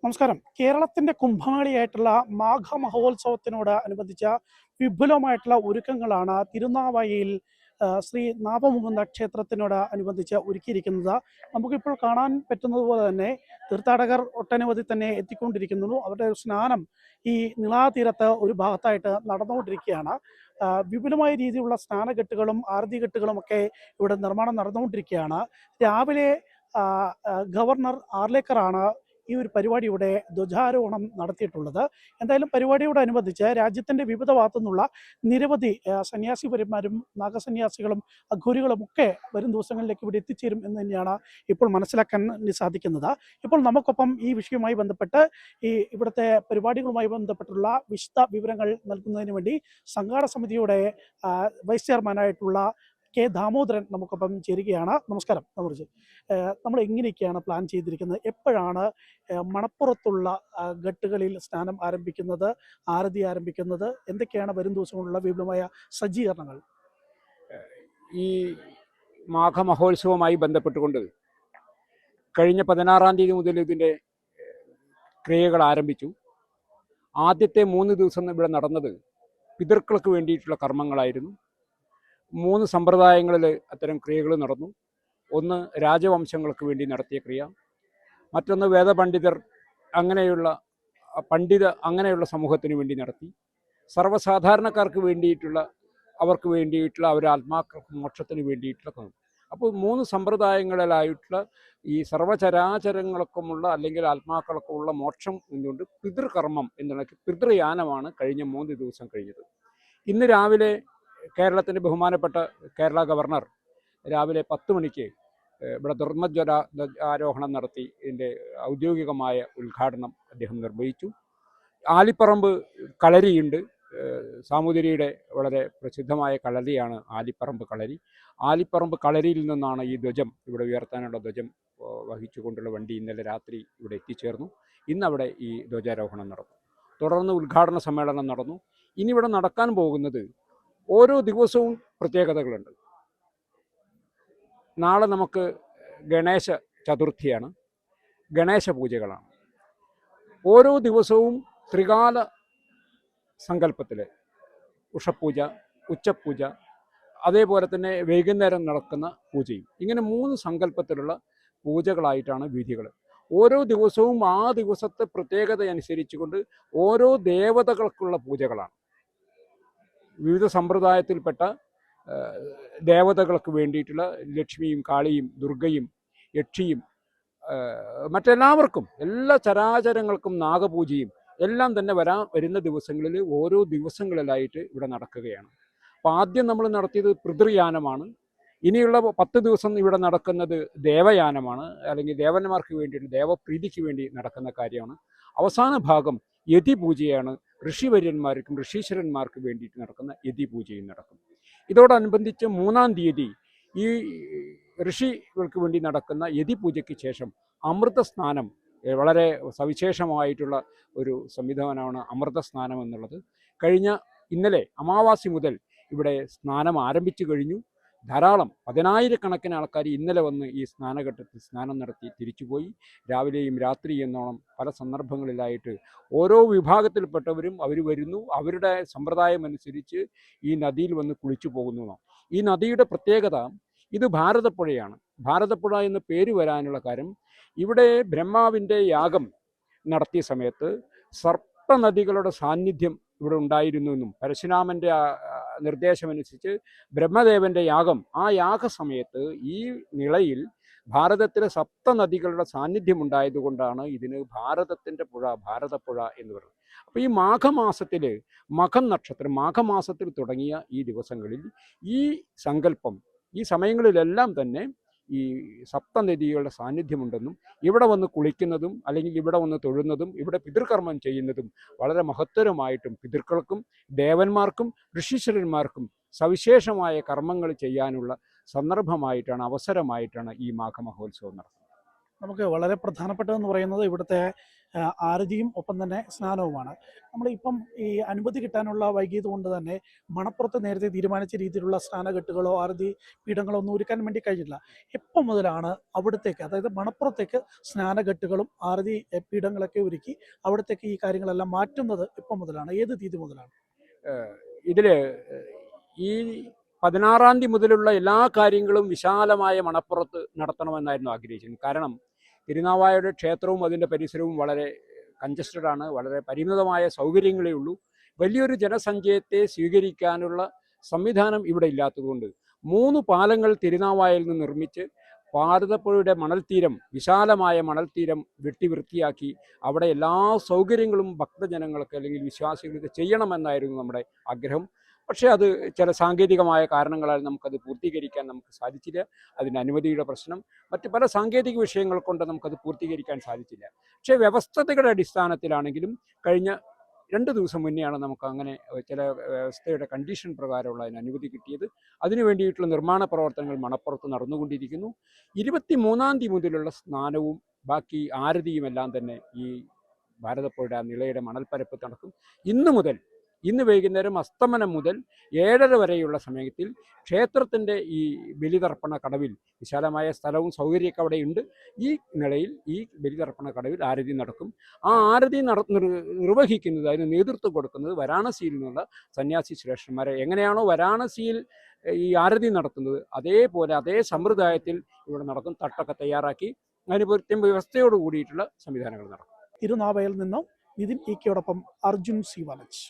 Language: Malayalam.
നമസ്കാരം. കേരളത്തിന്റെ കുംഭമേളയായിട്ടുള്ള മാഘ മഹോത്സവത്തിനോട് അനുബന്ധിച്ച വിപുലമായിട്ടുള്ള ഒരുക്കങ്ങളാണ് തിരുനാവായയിൽ ശ്രീ നാഭമുകുന്ദ ക്ഷേത്രത്തിനോട് അനുബന്ധിച്ച് ഒരുക്കിയിരിക്കുന്നത്. നമുക്കിപ്പോൾ കാണാൻ പറ്റുന്നത് പോലെ തന്നെ തീർത്ഥാടകർ ഒട്ടനവധി തന്നെ എത്തിക്കൊണ്ടിരിക്കുന്നു. അവരുടെ സ്നാനം ഈ നിളാതീരത്ത് ഒരു ഭാഗത്തായിട്ട് നടന്നുകൊണ്ടിരിക്കുകയാണ്. വിപുലമായ രീതിയിലുള്ള സ്നാനഘട്ടുകളും ആരതിഘട്ടുകളും ഒക്കെ ഇവിടെ നിർമ്മാണം നടന്നുകൊണ്ടിരിക്കുകയാണ്. രാവിലെ ഗവർണർ ആർലേക്കറാണ് ഈ ഒരു പരിപാടിയുടെ ധ്വജാരോഹണം നടത്തിയിട്ടുള്ളത്. എന്തായാലും പരിപാടിയോടനുബന്ധിച്ച് രാജ്യത്തിൻ്റെ വിവിധ ഭാഗത്തു നിന്നുള്ള നിരവധി സന്യാസിപരന്മാരും നാഗസന്യാസികളും അഘോരികളും ഒക്കെ വരും ദിവസങ്ങളിലേക്ക് ഇവിടെ എത്തിച്ചേരും എന്ന് തന്നെയാണ് ഇപ്പോൾ മനസ്സിലാക്കാൻ സാധിക്കുന്നത്. ഇപ്പോൾ നമുക്കൊപ്പം ഈ വിഷയവുമായി ബന്ധപ്പെട്ട് ഇവിടുത്തെ പരിപാടികളുമായി ബന്ധപ്പെട്ടുള്ള വിശദ വിവരങ്ങൾ നൽകുന്നതിന് വേണ്ടി സംഘാടക സമിതിയുടെ വൈസ് ചെയർമാനായിട്ടുള്ള കെ ദാമോദരൻ നമുക്കൊപ്പം ചേരുകയാണ്. നമസ്കാരം ദാമോദരൻ. നമ്മൾ എങ്ങനെയൊക്കെയാണ് പ്ലാൻ ചെയ്തിരിക്കുന്നത്? എപ്പോഴാണ് മണപ്പുറത്തുള്ള ഘട്ടുകളിൽ സ്നാനം ആരംഭിക്കുന്നത്, ആരതി ആരംഭിക്കുന്നത്? എന്തൊക്കെയാണ് വരും ദിവസങ്ങളിലുള്ള വിപുലമായ സജ്ജീകരണങ്ങൾ? ഈ മാഘമഹോത്സവവുമായി ബന്ധപ്പെട്ടുകൊണ്ട് കഴിഞ്ഞ 16-ാം തീയതി മുതൽ ഇതിൻ്റെ ക്രിയകൾ ആരംഭിച്ചു. ആദ്യത്തെ 3 ദിവസം ഇവിടെ നടന്നത് പിതൃക്കൾക്ക് വേണ്ടിയിട്ടുള്ള കർമ്മങ്ങളായിരുന്നു. 3 സമ്പ്രദായങ്ങളിൽ അത്തരം ക്രിയകൾ നടന്നു. ഒന്ന് രാജവംശങ്ങൾക്ക് വേണ്ടി നടത്തിയ ക്രിയ, മറ്റൊന്ന് വേദപണ്ഡിതർ അങ്ങനെയുള്ള സമൂഹത്തിന് വേണ്ടി നടത്തി, സർവ്വസാധാരണക്കാർക്ക് വേണ്ടിയിട്ടുള്ള അവരുടെ ആത്മാക്കൾക്ക് മോക്ഷത്തിന് വേണ്ടിയിട്ടുള്ള കർമ്മം. അപ്പോൾ 3 സമ്പ്രദായങ്ങളിലായിട്ടുള്ള ഈ സർവ്വചരാചരങ്ങൾക്കുമുള്ള അല്ലെങ്കിൽ ആത്മാക്കൾക്കുമുള്ള മോക്ഷം എന്നുകൊണ്ട് പിതൃകർമ്മം എന്നുള്ള പിതൃയാനമാണ് കഴിഞ്ഞ 3 ദിവസം കഴിഞ്ഞത്. ഇന്ന് രാവിലെ കേരളത്തിൻ്റെ ബഹുമാനപ്പെട്ട കേരള ഗവർണർ രാവിലെ 10 മണിക്ക് ഇവിടെ ധർമ്മധ്വജാരോഹണം നടത്തി ഇതിൻ്റെ ഔദ്യോഗികമായ ഉദ്ഘാടനം അദ്ദേഹം നിർവഹിച്ചു. ആലിപ്പറമ്പ് കളരിയുണ്ട്. സാമൂതിരിയുടെ വളരെ പ്രസിദ്ധമായ കളരിയാണ് ആലിപ്പറമ്പ് കളരി. ആലിപ്പറമ്പ് കളരിയിൽ നിന്നാണ് ഈ ധ്വജം ഇവിടെ ഉയർത്താനുള്ള ധ്വജം വഹിച്ചുകൊണ്ടുള്ള വണ്ടി ഇന്നലെ രാത്രി ഇവിടെ എത്തിച്ചേർന്നു. ഇന്നവിടെ ഈ ധ്വജാരോഹണം നടന്നു. തുടർന്ന് ഉദ്ഘാടന സമ്മേളനം നടന്നു. ഇനി ഇവിടെ നടക്കാൻ പോകുന്നത് ഓരോ ദിവസവും പ്രത്യേകതകളുണ്ട്. നാളെ നമുക്ക് ഗണേശ ചതുർത്ഥിയാണ്, ഗണേശ പൂജകളാണ്. ഓരോ ദിവസവും ത്രികാല സങ്കല്പത്തിൽ ഉഷപൂജ, ഉച്ചപൂജ, അതേപോലെ തന്നെ വൈകുന്നേരം നടക്കുന്ന പൂജയും, ഇങ്ങനെ 3 സങ്കല്പത്തിലുള്ള പൂജകളായിട്ടാണ് വിധികൾ. ഓരോ ദിവസവും ആ ദിവസത്തെ പ്രത്യേകത അനുസരിച്ചുകൊണ്ട് ഓരോ ദേവതകൾക്കുള്ള പൂജകളാണ്. വിവിധ സമ്പ്രദായത്തിൽപ്പെട്ട ദേവതകൾക്ക് വേണ്ടിയിട്ടുള്ള ലക്ഷ്മിയും കാളിയും ദുർഗയും യക്ഷിയും മറ്റെല്ലാവർക്കും എല്ലാ ചരാചരങ്ങൾക്കും നാഗപൂജയും എല്ലാം തന്നെ വരുന്ന ദിവസങ്ങളിൽ ഓരോ ദിവസങ്ങളിലായിട്ട് ഇവിടെ നടക്കുകയാണ്. അപ്പോൾ ആദ്യം നമ്മൾ നടത്തിയത് പിതൃയാനമാണ്. ഇനിയുള്ള 10 ദിവസം ഇവിടെ നടക്കുന്നത് ദേവയാനമാണ്, അല്ലെങ്കിൽ ദേവന്മാർക്ക് വേണ്ടിയിട്ട് ദേവപ്രീതിക്ക് വേണ്ടി നടക്കുന്ന കാര്യമാണ്. അവസാന ഭാഗം യതിപൂജയാണ്. ഋഷിവര്യന്മാർക്കും ഋഷീശ്വരന്മാർക്ക് വേണ്ടിയിട്ട് നടക്കുന്ന യതിപൂജയും നടക്കും. ഇതോടനുബന്ധിച്ച് 3-ാം തീയതി ഈ ഋഷികൾക്ക് വേണ്ടി നടക്കുന്ന യതിപൂജയ്ക്ക് ശേഷം അമൃതസ്നാനം, വളരെ സവിശേഷമായിട്ടുള്ള ഒരു സംവിധാനമാണ് അമൃതസ്നാനം എന്നുള്ളത്. ഇന്നലെ അമാവാസി മുതൽ ഇവിടെ സ്നാനം ആരംഭിച്ചു കഴിഞ്ഞു. ധാരാളം 10,000-കണക്കിന് ആൾക്കാർ ഇന്നലെ വന്ന് ഈ സ്നാനഘട്ടത്തിൽ സ്നാനം നടത്തി തിരിച്ചുപോയി. രാവിലെയും രാത്രി എന്നോണം പല സന്ദർഭങ്ങളിലായിട്ട് ഓരോ വിഭാഗത്തിൽപ്പെട്ടവരും അവർ വരുന്നു. അവരുടെ സമ്പ്രദായം അനുസരിച്ച് ഈ നദിയിൽ വന്ന് കുളിച്ചു പോകുന്നു. ഈ നദിയുടെ പ്രത്യേകത, ഇത് ഭാരതപ്പുഴയാണ്. ഭാരതപ്പുഴ എന്ന പേര് വരാനുള്ള കാര്യം, ഇവിടെ ബ്രഹ്മാവിൻ്റെ യാഗം നടത്തിയ സമയത്ത് സർപ്പനദികളുടെ സാന്നിധ്യം ഇവിടെ ഉണ്ടായിരുന്നു എന്നും, പരശുരാമൻ്റെ നിർദ്ദേശമനുസരിച്ച് ബ്രഹ്മദേവൻ്റെ യാഗം, ആ യാഗസമയത്ത് ഈ നിളയിൽ ഭാരതത്തിലെ 7 നദികളുടെ സാന്നിധ്യം ഉണ്ടായതുകൊണ്ടാണ് ഇതിന് ഭാരതത്തിൻ്റെ പുഴ, ഭാരതപ്പുഴ എന്ന് പറയുന്നത്. അപ്പോൾ ഈ മാഘമാസത്തിൽ, മകം നക്ഷത്രം മാഘമാസത്തിൽ തുടങ്ങിയ ഈ ദിവസങ്ങളിൽ ഈ സങ്കല്പം, ഈ സമയങ്ങളിലെല്ലാം തന്നെ ഈ 7 നദികളുടെ സാന്നിധ്യമുണ്ടെന്നും ഇവിടെ വന്ന് കുളിക്കുന്നതും അല്ലെങ്കിൽ ഇവിടെ വന്ന് തൊഴുന്നതും ഇവിടെ പിതൃകർമ്മം ചെയ്യുന്നതും വളരെ മഹത്തരമായിട്ടും പിതൃക്കൾക്കും ദേവന്മാർക്കും ഋഷീശ്വരന്മാർക്കും സവിശേഷമായ കർമ്മങ്ങൾ ചെയ്യാനുള്ള സന്ദർഭമായിട്ടാണ്, അവസരമായിട്ടാണ് ഈ മാഘമഹോത്സവം നടത്തുന്നത്. നമുക്ക് വളരെ പ്രധാനപ്പെട്ടതെന്ന് പറയുന്നത് ഇവിടുത്തെ ആരതിയും ഒപ്പം തന്നെ സ്നാനവുമാണ്. നമ്മളിപ്പം ഈ അനുമതി കിട്ടാനുള്ള വൈകിയത് കൊണ്ട് തന്നെ മണപ്പുറത്ത് നേരത്തെ തീരുമാനിച്ച രീതിയിലുള്ള സ്നാനഘട്ടുകളോ ആരതി പീഠങ്ങളോ ഒന്നും ഒരുക്കാൻ വേണ്ടി കഴിഞ്ഞിട്ടില്ല. എപ്പം മുതലാണ് അവിടത്തേക്ക്, അതായത് മണപ്പുറത്തേക്ക് സ്നാനഘട്ടുകളും ആരതി പീഠങ്ങളൊക്കെ ഒരുക്കി അവിടത്തേക്ക് ഈ കാര്യങ്ങളെല്ലാം മാറ്റുന്നത് എപ്പം മുതലാണ്, ഏത് തീയതി മുതലാണ്? ഇതില് ഈ 16-ാം തീയതി മുതലുള്ള എല്ലാ കാര്യങ്ങളും വിശാലമായ മണപ്പുറത്ത് നടത്തണമെന്നായിരുന്നു ആഗ്രഹിച്ചിരുന്നത്. കാരണം തിരുനാവായയുടെ ക്ഷേത്രവും അതിൻ്റെ പരിസരവും വളരെ കൺജസ്റ്റഡ് ആണ്, വളരെ പരിമിതമായ സൗകര്യങ്ങളേ ഉള്ളൂ. വലിയൊരു ജനസഞ്ചയത്തെ സ്വീകരിക്കാനുള്ള സംവിധാനം ഇവിടെ ഇല്ലാത്തതുകൊണ്ട് 3 പാലങ്ങൾ തിരുനാവായയിൽ നിന്ന് നിർമ്മിച്ച് ഭാരതപ്പുഴയുടെ മണൽത്തീരം, വിശാലമായ മണൽത്തീരം വെട്ടി വൃത്തിയാക്കി അവിടെ എല്ലാ സൗകര്യങ്ങളും ഭക്തജനങ്ങൾക്ക് അല്ലെങ്കിൽ വിശ്വാസികൾക്ക് ചെയ്യണമെന്നായിരുന്നു നമ്മുടെ ആഗ്രഹം. പക്ഷേ അത് ചില സാങ്കേതികമായ കാരണങ്ങളാൽ നമുക്കത് പൂർത്തീകരിക്കാൻ നമുക്ക് സാധിച്ചില്ല. അതിൻ്റെ അനുമതിയുടെ പ്രശ്നം, മറ്റ് പല സാങ്കേതിക വിഷയങ്ങൾ കൊണ്ട് നമുക്കത് പൂർത്തീകരിക്കാൻ സാധിച്ചില്ല. പക്ഷേ വ്യവസ്ഥതയുടെ അടിസ്ഥാനത്തിലാണെങ്കിലും കഴിഞ്ഞ 2 ദിവസം മുന്നെയാണ് നമുക്ക് അങ്ങനെ ചില വ്യവസ്ഥയുടെ കണ്ടീഷൻ പ്രകാരമുള്ള അതിന് അനുമതി കിട്ടിയത്. അതിനു വേണ്ടിയിട്ടുള്ള നിർമ്മാണ പ്രവർത്തനങ്ങൾ മണപ്പുറത്ത് നടന്നുകൊണ്ടിരിക്കുന്നു. 23-ാം തീയതി മുതലുള്ള സ്നാനവും ബാക്കി ആരതിയും എല്ലാം തന്നെ ഈ ഭാരതപ്പുഴയുടെ നിളയുടെ മണൽപ്പരപ്പ് നടക്കും. ഇന്ന് വൈകുന്നേരം അസ്തമനം മുതൽ 7:30 വരെയുള്ള സമയത്തിൽ ക്ഷേത്രത്തിൻ്റെ ഈ ബലിതർപ്പണ കടവിൽ, വിശാലമായ സ്ഥലവും സൗകര്യമൊക്കെ അവിടെ ഉണ്ട്, ഈ നിലയിൽ ഈ ബലിതർപ്പണ കടവിൽ ആരതി നടക്കും. ആ ആരതി നിർവഹിക്കുന്നത്, അതിന് നേതൃത്വം കൊടുക്കുന്നത് വാരാണസിയിൽ നിന്നുള്ള സന്യാസി ശ്രേഷ്ഠന്മാരെ. എങ്ങനെയാണോ വാരാണസിയിൽ ഈ ആരതി നടത്തുന്നത് അതേപോലെ അതേ സമ്പ്രദായത്തിൽ ഇവിടെ നടക്കും. തട്ടൊക്കെ തയ്യാറാക്കി അതിന് കൃത്യം വ്യവസ്ഥയോട് കൂടിയിട്ടുള്ള സംവിധാനങ്ങൾ നടക്കും. തിരുനാവായയിൽ നിന്നും നിതിൻ ഇ കെയോടൊപ്പം അർജുൻ സി വാലച്ച്.